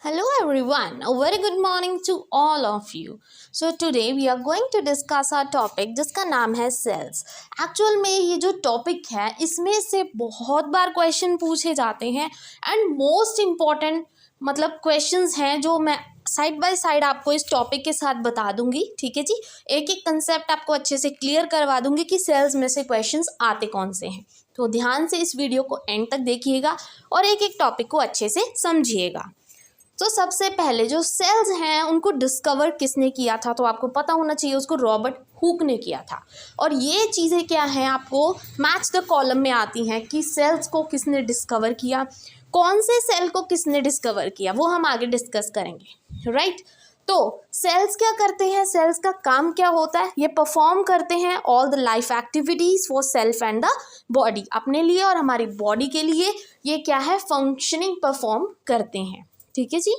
Hello everyone, a very good morning to all of you. So today we are going to discuss our topic जिसका नाम है sales. Actual में ये जो topic है इसमें से बहुत बार क्वेश्चन पूछे जाते हैं एंड मोस्ट इम्पॉर्टेंट मतलब क्वेश्चंस हैं जो मैं साइड बाय साइड आपको इस टॉपिक के साथ बता दूंगी. ठीक है जी, एक एक कंसेप्ट आपको अच्छे से क्लियर करवा दूंगी कि सेल्स में से क्वेश्चंस आते कौन से हैं. तो ध्यान से इस वीडियो को एंड तक देखिएगा और एक एक टॉपिक को अच्छे से समझिएगा. तो सबसे पहले जो सेल्स हैं उनको डिस्कवर किसने किया था, तो आपको पता होना चाहिए उसको रॉबर्ट हुक ने किया था. और ये चीज़ें क्या हैं आपको मैच द कॉलम में आती हैं कि सेल्स को किसने डिस्कवर किया, कौन से सेल को किसने डिस्कवर किया, वो हम आगे डिस्कस करेंगे. राइट. तो सेल्स क्या करते हैं, सेल्स का काम क्या होता है, ये परफॉर्म करते हैं all the life activities for self and the body. अपने लिए और हमारी बॉडी के लिए ये क्या है, फंक्शनिंग परफॉर्म करते हैं. ठीक है जी.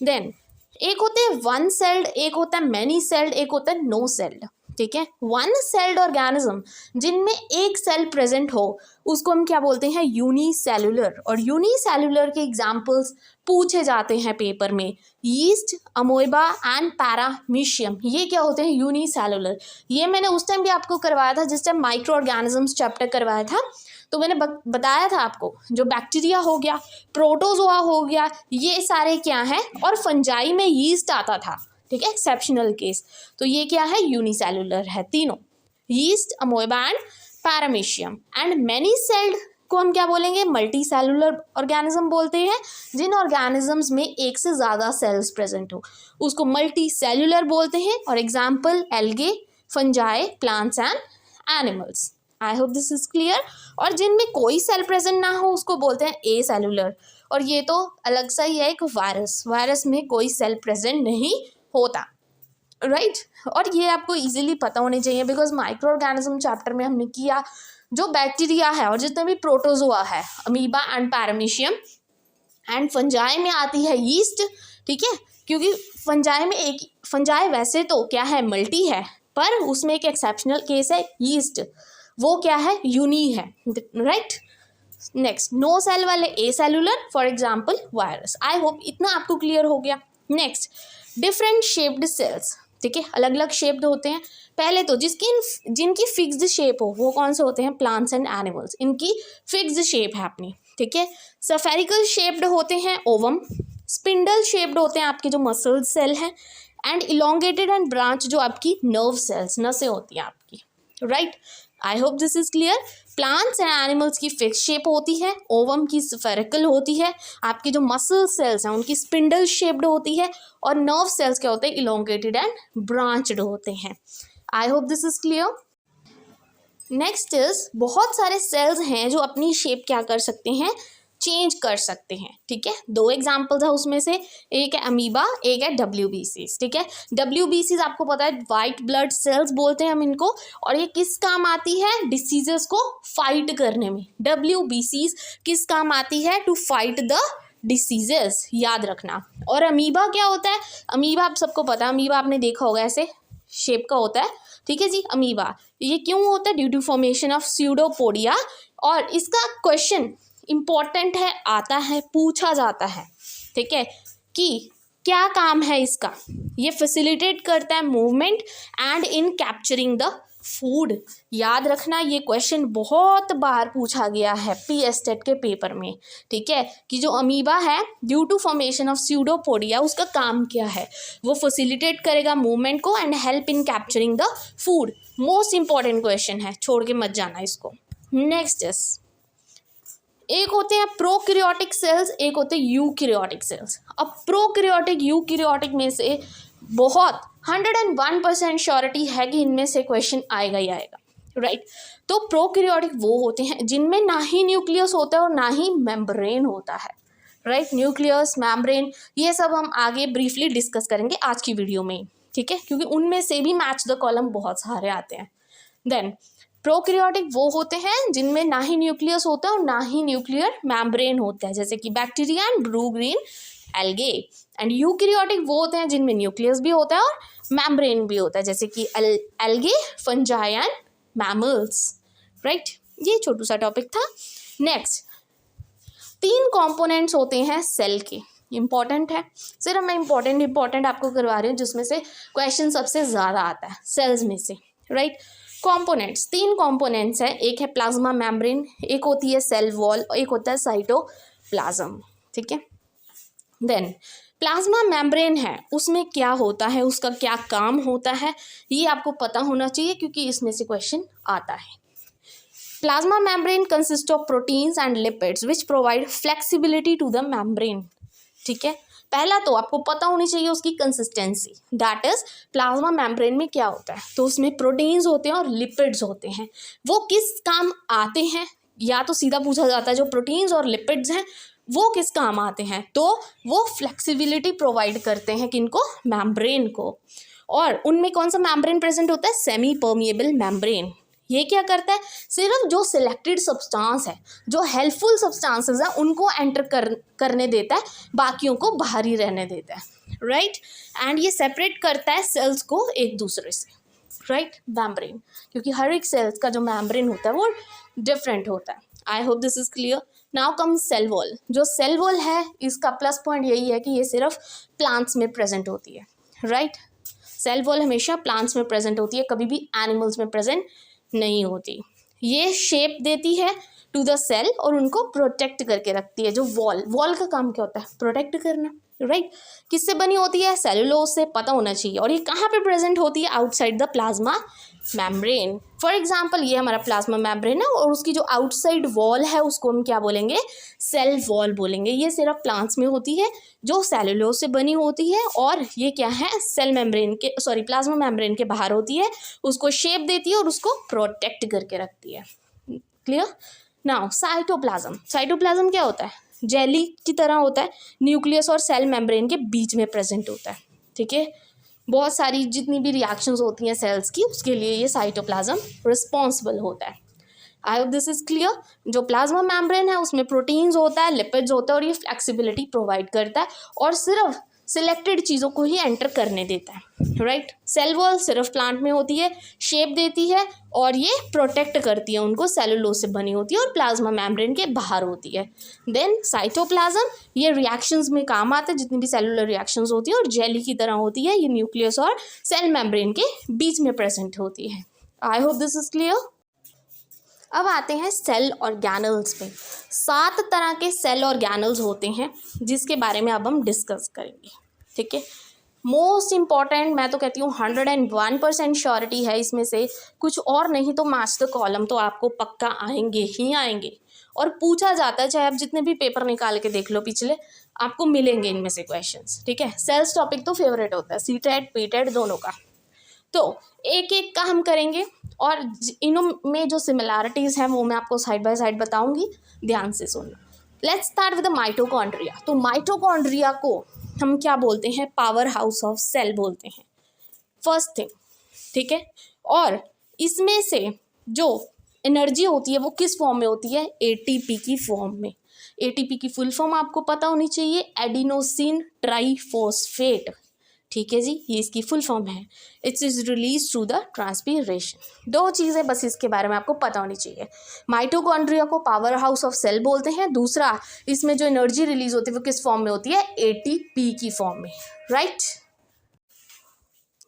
देन एक होते हैं वन सेल्ड, एक होता है मैनी सेल्ड, एक होता है नो सेल्ड. ठीक है. वन सेल्ड ऑर्गेनिज्म जिनमें एक सेल प्रेजेंट हो उसको हम क्या बोलते हैं, यूनिसेल्युलर. और यूनिसेल्युलर के एग्जांपल्स पूछे जाते हैं पेपर में. यीस्ट, अमोएबा एंड पैरामीशियम, ये क्या होते हैं, यूनिसेल्युलर. ये मैंने उस टाइम भी आपको करवाया था जिस टाइम माइक्रो ऑर्गेनिजम्स चैप्टर करवाया था. तो मैंने बताया था आपको जो बैक्टीरिया हो गया, प्रोटोजोआ हो गया, ये सारे क्या हैं. और फंजाई में यीस्ट आता था. ठीक है, एक्सेप्शनल केस. तो ये क्या है, यूनिसेल्युलर है तीनों, yeast, amoeba and paramecium. And many celled को हम क्या बोलेंगे, मल्टी सेलुलर ऑर्गेनिज्म बोलते हैं. जिन ऑर्गेनिजम्स में एक से ज़्यादा सेल्स प्रेजेंट हो उसको मल्टी सेलुलर बोलते हैं. और example algae, fungi, plants and animals. I hope this is clear. और जिनमें कोई सेल प्रेजेंट ना हो उसको बोलते हैं ए सेलुलर. और ये तो अलग सा ही है एक वायरस. वायरस में कोई सेल प्रेजेंट नहीं होता. राइट. और ये आपको इजीली पता होने चाहिए बिकॉज माइक्रो ऑर्गेनिज्म चैप्टर में हमने किया जो बैक्टीरिया है और जितने भी प्रोटोजोआ है, amoeba and paramecium. And fungi में आती है यीस्ट. ठीक है, क्योंकि फंजाई में एक फंजाई वैसे तो क्या है, मल्टी है, पर उसमें एक एक्सेप्शनल केस है यीस्ट, वो क्या है, यूनी है. राइट. नेक्स्ट नो सेल वाले acellular, for example virus. I hope इतना आपको क्लियर हो गया. Next different shaped cells. ठीक है, अलग अलग शेप्ड होते हैं. पहले तो जिनकी फिक्स्ड शेप हो वो कौन से होते हैं, प्लांट्स एंड एनिमल्स. इनकी फिक्स्ड शेप है अपनी. ठीक है. सफेरिकल शेप्ड होते हैं ओवम. स्पिंडल शेप्ड होते हैं आपके जो मसल सेल हैं. एंड इलोंगेटेड एंड ब्रांच जो आपकी नर्व सेल्स, नसें होती हैं आपकी. Right. I hope this is clear. Plants and animals की फिक्स शेप होती है, ओवम की स्फेरिकल होती है, आपकी जो मसल सेल्स हैं उनकी स्पिंडल शेप्ड होती है, और नर्व सेल्स क्या होते हैं, इलोंगेटेड एंड ब्रांच्ड होते हैं. I hope this is clear. Next is बहुत सारे सेल्स हैं जो अपनी शेप क्या कर सकते हैं, चेंज कर सकते हैं. ठीक है, दो एग्जाम्पल्स है उसमें से, एक है अमीबा, एक है WBCs. ठीक है, WBCs आपको पता है वाइट ब्लड सेल्स बोलते हैं हम इनको. और ये किस काम आती है, डिसीजेस को फाइट करने में. WBCs किस काम आती है, टू फाइट द डिसीजेस, याद रखना. और अमीबा क्या होता है, अमीबा आप सबको पता है, अमीबा आपने देखा होगा ऐसे शेप का होता है. ठीक है जी. अमीबा ये क्यों होता है, due to formation of pseudopodia. और इसका क्वेश्चन इम्पॉर्टेंट है, आता है, पूछा जाता है. ठीक है, कि क्या काम है इसका, ये फैसिलिटेट करता है movement and in capturing the food. याद रखना ये क्वेश्चन बहुत बार पूछा गया है PSTET के पेपर में. ठीक है, कि जो अमीबा है due to formation of pseudopodia उसका काम क्या है, वो फैसिलिटेट करेगा मूवमेंट को and help in capturing the food. Most important question है, छोड़ के मत जाना इसको. नेक्स्ट इज एक होते हैं प्रोकैरियोटिक सेल्स, एक होते हैं यूकैरियोटिक सेल्स. अब प्रोकैरियोटिक यूकैरियोटिक में से बहुत 101% श्योरिटी है कि इनमें से क्वेश्चन आएगा ही आएगा. राइट. तो प्रोकैरियोटिक वो होते हैं जिनमें ना ही न्यूक्लियस होता है और ना ही मेम्ब्रेन होता है. राइट. न्यूक्लियस, मेम्ब्रेन, ये सब हम आगे ब्रीफली डिस्कस करेंगे आज की वीडियो में. ठीक है, क्योंकि उनमें से भी मैच द कॉलम बहुत सारे आते हैं. देन प्रोकैरियोटिक वो होते हैं जिनमें ना ही न्यूक्लियस होता है और ना ही न्यूक्लियर मेम्ब्रेन होता है, जैसे कि bacteria and blue green algae. And eukaryotic वो होते हैं जिनमें न्यूक्लियस भी होता है और मेम्ब्रेन भी होता है, जैसे कि algae, fungi and mammals. Right. ये छोटू सा टॉपिक था. नेक्स्ट 3 कंपोनेंट्स होते हैं सेल के. इंपॉर्टेंट है, सिर्फ मैं इंपॉर्टेंट आपको करवा रही हूँ जिसमें से क्वेश्चन सबसे ज़्यादा आता है सेल्स में से, राइट। कंपोनेंट्स, 3 कंपोनेंट्स हैं, एक है प्लाज्मा मेम्ब्रेन, एक होती है सेल वॉल, एक होता है साइटोप्लाज्म, ठीक है। देन प्लाज्मा मेम्ब्रेन है, उसमें क्या होता है, उसका क्या काम होता है, ये आपको पता होना चाहिए क्योंकि इसमें से क्वेश्चन आता है। Plasma membrane consist of proteins and lipids which provide flexibility to the membrane, ठीक है। पहला तो आपको पता होनी चाहिए उसकी consistency, that is plasma membrane में क्या होता है, तो उसमें प्रोटीन्स होते हैं और लिपिड्स होते हैं। वो किस काम आते हैं, या तो सीधा पूछा जाता है जो प्रोटीन्स और लिपिड्स हैं वो किस काम आते हैं, तो वो फ्लेक्सिबिलिटी प्रोवाइड करते हैं किनको, मेम्ब्रेन को। और उनमें कौन सा मेम्ब्रेन प्रेजेंट होता है, सेमी परमिएबल मेम्ब्रेन। ये क्या करता है, सिर्फ जो सिलेक्टेड सब्सटेंस है, जो हेल्पफुल सब्सटेंसेस हैं उनको एंटर करने देता है, बाकियों को बाहर ही रहने देता है, राइट। एंड ये सेपरेट करता है सेल्स को एक दूसरे से, राइट, मेम्ब्रेन, क्योंकि हर एक सेल्स का जो मेम्ब्रेन होता है वो डिफरेंट होता है। I hope this is clear. Now come cell wall. जो सेल वॉल है इसका प्लस पॉइंट यही है कि ये सिर्फ प्लांट्स में प्रेजेंट होती है, राइट। सेल वॉल हमेशा प्लांट्स में प्रेजेंट होती है, कभी भी एनिमल्स में प्रेजेंट नहीं होती। ये शेप देती है टू द सेल और उनको प्रोटेक्ट करके रखती है। जो वॉल का काम क्या होता है, प्रोटेक्ट करना, राइट। किससे बनी होती है, सेलुलोज से, पता होना चाहिए। और ये कहाँ पे प्रेजेंट होती है, outside the plasma membrane. For example ये हमारा प्लाज्मा मेम्ब्रेन है और उसकी जो आउटसाइड वॉल है उसको हम क्या बोलेंगे, सेल वॉल बोलेंगे। ये सिर्फ प्लांट्स में होती है, जो सेलुलोज से बनी होती है, और ये क्या है, सेल मेम्ब्रेन के प्लाज्मा मेम्ब्रेन के बाहर होती है, उसको शेप देती है और उसको प्रोटेक्ट करके रखती है। क्लियर। नाउ साइटोप्लाज्म क्या होता है, जेली की तरह होता है, न्यूक्लियस और सेल मेम्ब्रेन के बीच में प्रेजेंट होता है, ठीक है। बहुत सारी जितनी भी रिएक्शंस होती हैं सेल्स की, उसके लिए ये साइटोप्लाज्म रिस्पॉन्सिबल होता है। I hope this is clear. जो प्लाज्मा मेम्ब्रेन है उसमें प्रोटीन्स होता है, लिपिड्स होता है, और ये फ्लेक्सिबिलिटी प्रोवाइड करता है और सिर्फ सिलेक्टेड चीज़ों को ही एंटर करने देता है, राइट। सेल वॉल सिर्फ प्लांट में होती है, शेप देती है और ये प्रोटेक्ट करती है उनको, सेलुलोज से बनी होती है और प्लाज्मा मेम्ब्रेन के बाहर होती है। देन साइटोप्लाज्म, ये रिएक्शंस में काम आता है, जितनी भी सेलुलर रिएक्शंस होती है, और जेली की तरह होती है, ये न्यूक्लियस और सेल मेम्ब्रेन के बीच में प्रेजेंट होती है। I hope this is clear. अब आते हैं सेल ऑर्गेनल्स पे। 7 तरह के सेल ऑर्गेनल्स होते हैं जिसके बारे में अब हम डिस्कस करेंगे, ठीक है। मोस्ट इम्पॉर्टेंट, मैं तो कहती हूँ 101% श्योरिटी है इसमें से, कुछ और नहीं तो मास्टर कॉलम तो आपको पक्का आएंगे ही आएंगे, और पूछा जाता है, चाहे आप जितने भी पेपर निकाल के देख लो पिछले, आपको मिलेंगे इनमें से क्वेश्चंस, ठीक है। सेल्स टॉपिक तो फेवरेट होता है सीटेट पीटेट दोनों का, तो एक एक का हम करेंगे और इनों में जो सिमिलैरिटीज़ हैं वो मैं आपको साइड बाय साइड बताऊंगी, ध्यान से सुनना। Let's start with the mitochondria. तो माइटोकॉन्ड्रिया को हम क्या बोलते हैं, पावर हाउस ऑफ सेल बोलते हैं, फर्स्ट थिंग, ठीक है। और इसमें से जो एनर्जी होती है वो किस फॉर्म में होती है, एटीपी की फॉर्म में। एटीपी की फुल फॉर्म आपको पता होनी चाहिए, एडिनोसिन ट्राइफॉस्फेट, ठीक है जी, ये इसकी फुल फॉर्म है। It's is release through the transpiration. 2 चीज़ें बस इसके बारे में आपको पता होनी चाहिए। माइटोकॉन्ड्रिया को पावर हाउस ऑफ सेल बोलते हैं, दूसरा इसमें जो एनर्जी रिलीज होती है वो किस फॉर्म में होती है, एटीपी की फॉर्म में, right.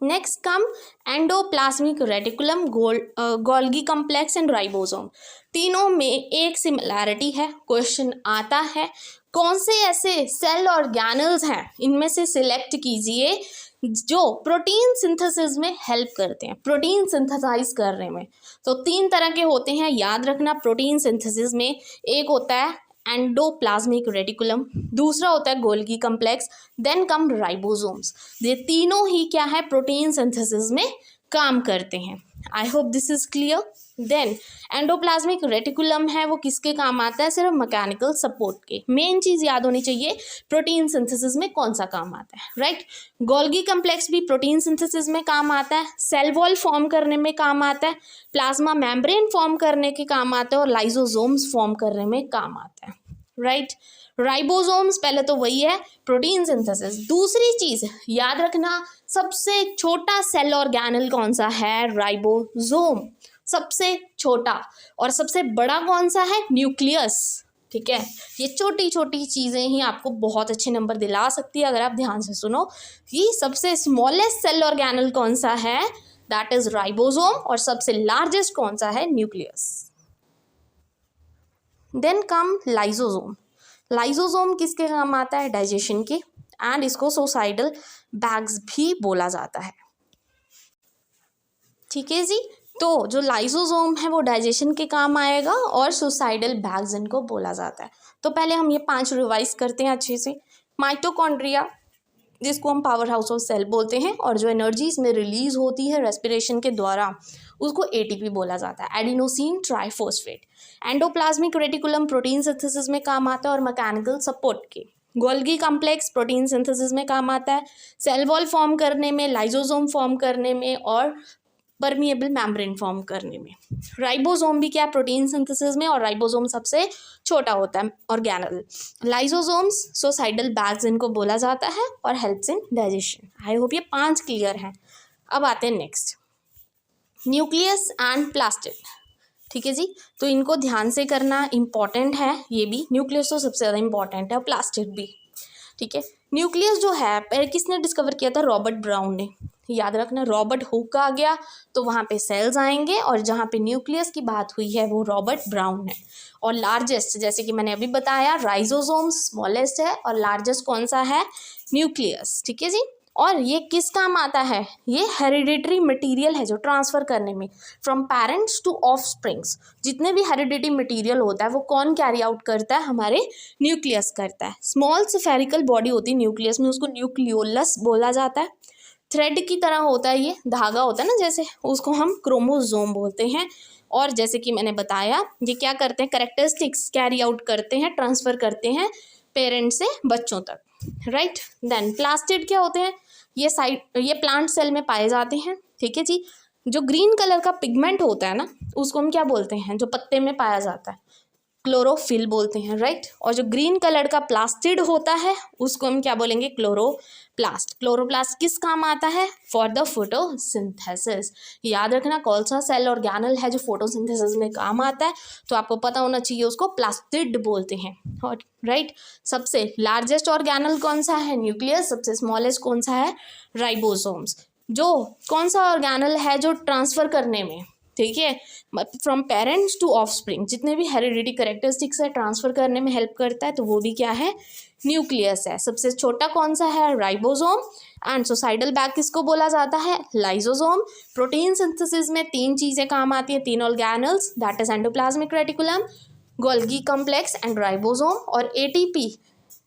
Next come endoplasmic reticulum, Golgi complex and ribosome. तीनों में एक सिमिलैरिटी है, क्वेश्चन आता है कौन से ऐसे सेल ऑर्गेनल्स हैं, इनमें से सिलेक्ट कीजिए जो प्रोटीन सिंथेसिस में हेल्प करते हैं, प्रोटीन सिंथेसाइज करने में। तो 3 तरह के होते हैं, याद रखना प्रोटीन सिंथेसिस में। एक होता है एंडोप्लाज्मिक रेटिकुलम, दूसरा होता है Golgi complex, then come ribosomes. ये तीनों ही क्या है, प्रोटीन सिंथेसिस में काम करते हैं। I hope this is clear. Then endoplasmic reticulum है वो किसके काम आता है, सिर्फ मैकेनिकल सपोर्ट के। मेन चीज़ याद होनी चाहिए प्रोटीन सिंथेसिस में कौन सा काम आता है, राइट। गोल्गी कॉम्प्लेक्स भी प्रोटीन सिंथेसिस में काम आता है, सेल वॉल फॉर्म करने में काम आता है, प्लाज्मा मेम्ब्रेन फॉर्म करने के काम आता है, और लाइसोसोम्स फॉर्म करने में काम आता है, राइट। राइबोसोम्स पहले तो वही है प्रोटीन सिंथेसिस। दूसरी चीज़ याद रखना, सबसे छोटा सेल ऑर्गेनल कौन सा है, राइबोसोम, सबसे छोटा। और सबसे बड़ा कौन सा है, न्यूक्लियस, ठीक है, ये छोटी छोटी चीज़ें ही आपको बहुत अच्छे नंबर दिला सकती है अगर आप ध्यान से सुनो कि सबसे स्मॉलेस्ट सेल ऑर्गेनल कौन सा है, दैट इज राइबोसोम, और सबसे लार्जेस्ट कौन सा है, nucleus. Then come lysosome. Lysosome किसके काम आता है, डाइजेशन के, एंड इसको सुसाइडल बैग्स भी बोला जाता है। ठीक है जी, तो जो लाइसोसोम है वो डाइजेशन के काम आएगा और सुसाइडल बैग्स इनको बोला जाता है। तो पहले हम ये 5 रिवाइज करते हैं अच्छे से। माइटोकॉन्ड्रिया, जिसको हम पावर हाउस ऑफ सेल बोलते हैं, और जो एनर्जी इसमें रिलीज होती है रेस्पिरेशन के द्वारा उसको एटीपी बोला जाता है, adenosine triphosphate. Endoplasmic reticulum protein synthesis में काम आता है और मैकेनिकल सपोर्ट के। गोल्गी कॉम्प्लेक्स प्रोटीन सिंथेसिस में काम आता है, सेल वॉल फॉर्म करने में, लाइसोसोम फॉर्म करने में और परमिएबल मेम्ब्रेन फॉर्म करने में। राइबोसोम भी क्या, प्रोटीन सिंथेसिस में, और राइबोसोम सबसे छोटा होता है ऑर्गेनल। लाइसोसोम्स सुसाइडल बैग्स इनको बोला जाता है और helps in digestion. I hope ये 5 क्लियर हैं। अब आते हैं नेक्स्ट, न्यूक्लियस एंड प्लास्टिड। ठीक है जी, तो इनको ध्यान से करना इंपॉर्टेंट है। ये भी न्यूक्लियस तो सबसे ज़्यादा इंपॉर्टेंट है और प्लास्टिड भी। ठीक है, न्यूक्लियस जो है पहले किसने डिस्कवर किया था, रॉबर्ट ब्राउन ने। याद रखना, रॉबर्ट हुक आ गया तो वहाँ पे सेल्स आएंगे, और जहाँ पे न्यूक्लियस की बात हुई है वो रॉबर्ट ब्राउन है। और लार्जेस्ट, जैसे कि मैंने अभी बताया, राइजोसोम्स स्मॉलेस्ट है और लार्जेस्ट कौन सा है, न्यूक्लियस। ठीक है जी, और ये किस काम आता है, ये हेरिडिटरी मटेरियल है जो ट्रांसफ़र करने में, फ्रॉम पेरेंट्स टू ऑफस्प्रिंग्स। जितने भी हेरिडिटरी मटेरियल होता है वो कौन कैरी आउट करता है, हमारे न्यूक्लियस करता है। स्मॉल स्फेरिकल बॉडी होती है न्यूक्लियस में, उसको न्यूक्लियोलस बोला जाता है। थ्रेड की तरह होता है, ये धागा होता है ना जैसे, उसको हम क्रोमोसोम बोलते हैं। और जैसे कि मैंने बताया, ये क्या करते हैं, कैरेक्टरिस्टिक्स कैरी आउट करते हैं, ट्रांसफ़र करते हैं पेरेंट्स से बच्चों तक, राइट। देन प्लास्टिड क्या होते हैं, ये प्लांट सेल में पाए जाते हैं। ठीक है जी, जो ग्रीन कलर का पिगमेंट होता है ना, उसको हम क्या बोलते हैं, जो पत्ते में पाया जाता है, क्लोरोफिल बोलते हैं, राइट। और जो ग्रीन कलर का प्लास्टिड होता है उसको हम क्या बोलेंगे, क्लोरोप्लास्ट। क्लोरोप्लास्ट किस काम आता है, फॉर द फोटोसिंथेसिस। याद रखना कौन सा सेल ऑर्गेनल है जो फोटोसिंथेसिस में काम आता है, तो आपको पता होना चाहिए उसको प्लास्टिड बोलते हैं, और राइट। सबसे लार्जेस्ट ऑर्गेनल कौन सा है, न्यूक्लियस। सबसे स्मॉलेस्ट कौन सा है, राइबोसोम्स। जो कौन सा ऑर्गेनल है जो ट्रांसफ़र करने में, ठीक है, फ्रॉम पेरेंट्स टू ऑफस्प्रिंग, जितने भी हेरिडिटी करेक्टरिस्टिक्स है ट्रांसफ़र करने में हेल्प करता है, तो वो भी क्या है, न्यूक्लियस है। सबसे छोटा कौन सा है, राइबोसोम। एंड सुसाइडल बैग किसको बोला जाता है, लाइसोसोम। प्रोटीन सिंथेसिस में 3 चीज़ें काम आती हैं, 3 organelles, that is endoplasmic reticulum, Golgi complex and ribosome. और एटीपी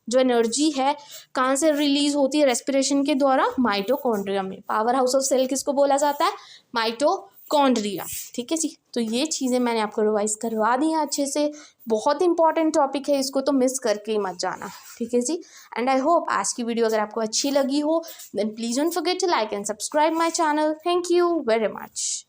जो एनर्जी है कहाँ से रिलीज होती है, रेस्पिरेशन के द्वारा, माइटोकॉन्ड्रिया में। पावर हाउस ऑफ सेल किसको बोला जाता है, माइटोकॉन्ड्रिया। ठीक है जी, तो ये चीज़ें मैंने आपको रिवाइज करवा दी हैं अच्छे से। बहुत इंपॉर्टेंट टॉपिक है, इसको तो मिस करके ही मत जाना। ठीक है जी, एंड आई होप आज की वीडियो अगर आपको अच्छी लगी हो, then please don't forget to like and subscribe my channel. Thank you very much.